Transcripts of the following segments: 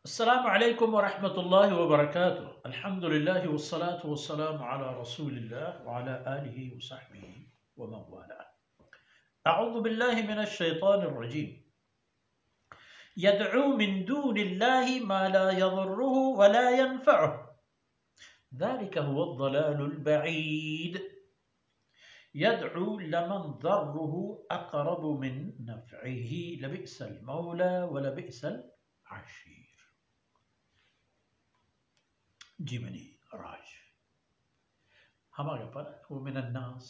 अस्सलामु अलैकुम व रहमतुल्लाहि व बरकातुहू। अल्हम्दुलिल्लाह वस्सलातु वस्सलामु अला रसूलिल्लाह व अला आलिहि व सहबिहि व मन वाला। अऊज़ु बिल्लाहि मिनश शैतानिर रजीम। यदअू मिन दूनिल्लाहि मा ला यज़ुर्रुहु व ला यनफ़अुहु ज़ालिका हुवज़्ज़लालुल बईद। यदअू लमन ज़र्रुहु अक़रबु मिन नफ़इही लबिअसल मौला व लबिअसल आशीर। जीवनी राज हमारे पर वो मिनन्नास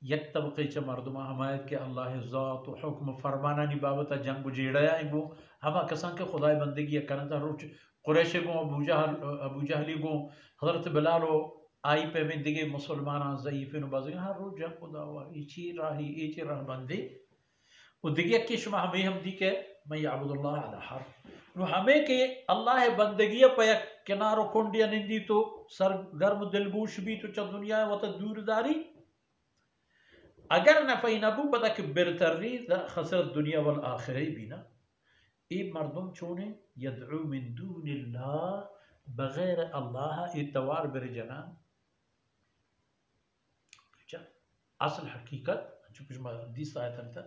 यक तबके च मर्दमा हमायत के अल्लाह ज़ात व हुक्म फरमाना नी बाबत जंग जेड़या गो हमा कसन के खुदाई बंदगी करता रोच कुरैश गो अबू जहली गो हजरत बिलाल आई पे में दिगे मुसलमान ज़ईफ़िन बाज़ हर रोज जंग खुदा हुआ इची राही इची राह बंदे वो दिगे कि शुमा हम दी के मैं याबुदुल्लाह अला हर हमें के अल्लाह बंदगी पे किनारो कुंडिया निंदी तो सर गर्म दिलगोश भी तो चल दुनिया वत दूरदारी अगर नफ़ई नबू पता कि बेरतरी खसरत दुनिया वल आखिरी भी ना ए मर्दम छोने यदअू मिन दूनिल्लाह बगैर अल्लाह इतवार बिरजना असल हकीकत जो कुछ हदीस आयत था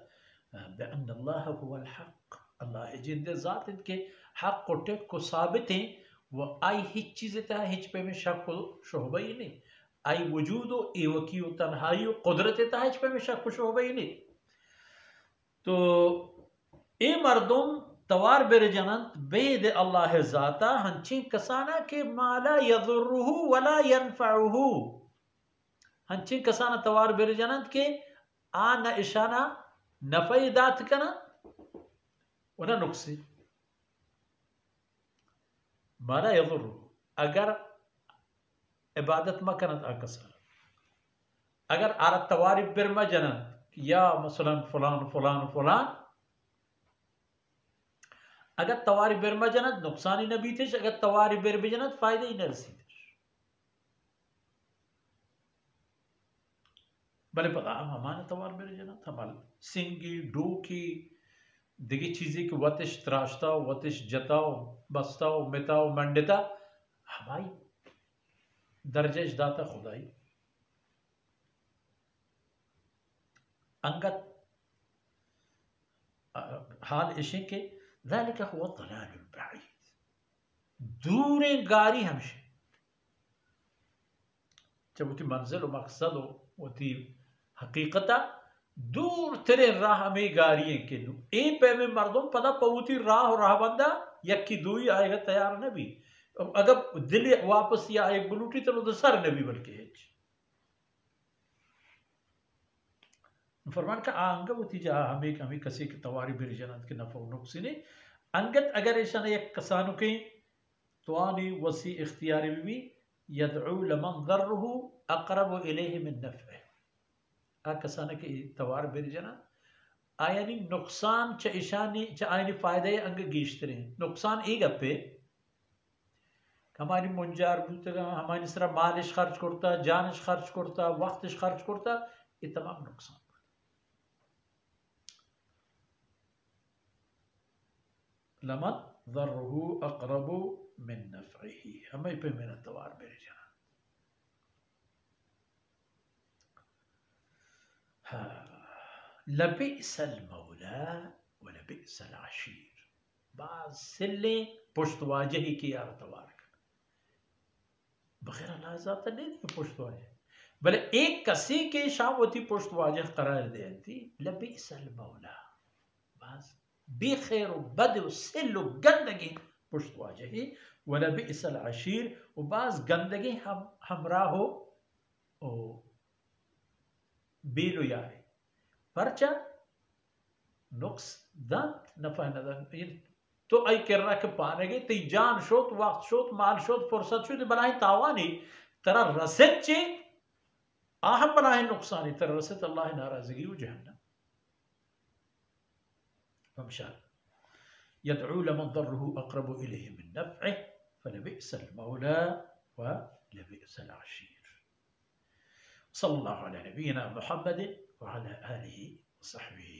बेअन अल्लाह हुवल हक अल्लाह जिंदे ज़ात इनके हक को टेक को साबित है वो आई हिच चीज़ था हिच पे में शक को शोभा ही नहीं आई वजूद व एवकी व तन्हाई व कुदरत था हिच पे में शक को शोभा ही नहीं। तो ए मर्दम तवार बेर जनंत बेद अल्लाह ज़ाता हंची कसाना के माला यज़ुर्रुहु वला यनफ़अुहु हंची कसाना तवार बेर जनंत के आ न इशाना नफ़ई दात कना वना नुक्सी माला यज़ुर्रुहु अगर इबादत म कनत आकसर अगर आरा तवारी बेर म जनंत या मसलन फलान फलान फलान अगर तवारी बेर म जनत नुकसान ही नबी थे अगर तवारी बेर भी जनत फायदे ही न रसी भले पता हमारे तवार बेर जनत हमाल सिंगी डोकी दिगी चीजें की वतिश त्राशताओ वतिश जताओ बस्ताओ मिताओ मंडिता हमारी दर्जेश दाता खुदाई अंगत हाल इशे के ज़ालिका हुवा ज़लालुल बईद दूरे गारी हमशे जब उती मंजिल व मकसद हो उती हकीकता दूर तेरे राह में गारियां के लू ए पे में मर्दों पता पवती राह राह बंदा यक्की दुई आएगा तैयार न भी अगर दिल वापस या एक बलूटी तो सर न भी बल्कि है फरमान का आंग वती जा हमें कसी की तवारी बिर जनत के नफो नुक्सी ने अंगत अगर ऐसा एक कसानु के तवानी वसी इख्तियारी भी यदअू लमन ज़र्रुहु अक़रबु इलैहि मिन नफ़इही आ कसाना के तवार बिर जना आयानी नुकसान च इशानी च आयनी फायदे अंग गीश्तरे नुकसान एक गप्पे हमारी मुंजार बुतगा हमारी सरा मालिश खर्च करता जानिश खर्च करता वक्तिश खर्च करता ये तमाम नुकसान लमन ज़र्रुहु अक़रबु मिन नफ़इही हमें पे मेरा तवार बिर जना लबिअसल मौला व लबिअसल आशीर बाज सिले पुश्त वाजही की यार तवार बगैर अल्लाह ज़ात नहीं पुश्त वाजह भले एक कसी के शावती पुश्त वाजह करार देती लबिअसल मौला बाज बेखैर बद सिल गंदगी पुश्त वाजही व लबिअसल आशीर व बाज गंदगी हमरा हो ओ बेलो यारे परचा नुक्स दांत नफा नदन तो आई कर रहा के पाने गए ती जान शोत वक्त शोत माल शोत फुर्सत शोत बनाई तावानी तरा रसद चे आह बनाए नुकसानी तरा रसद अल्लाह नाराजगी व जहन्नम फमशा यदअू लमन ज़र्रुहु अक़रबु इलैहि मिन नफ़इही फलबिअसल मौला व लबिअसल आशीर। सल्लल्लाहु अला नबीना मुहम्मद व अला आलिहि व सहबिहि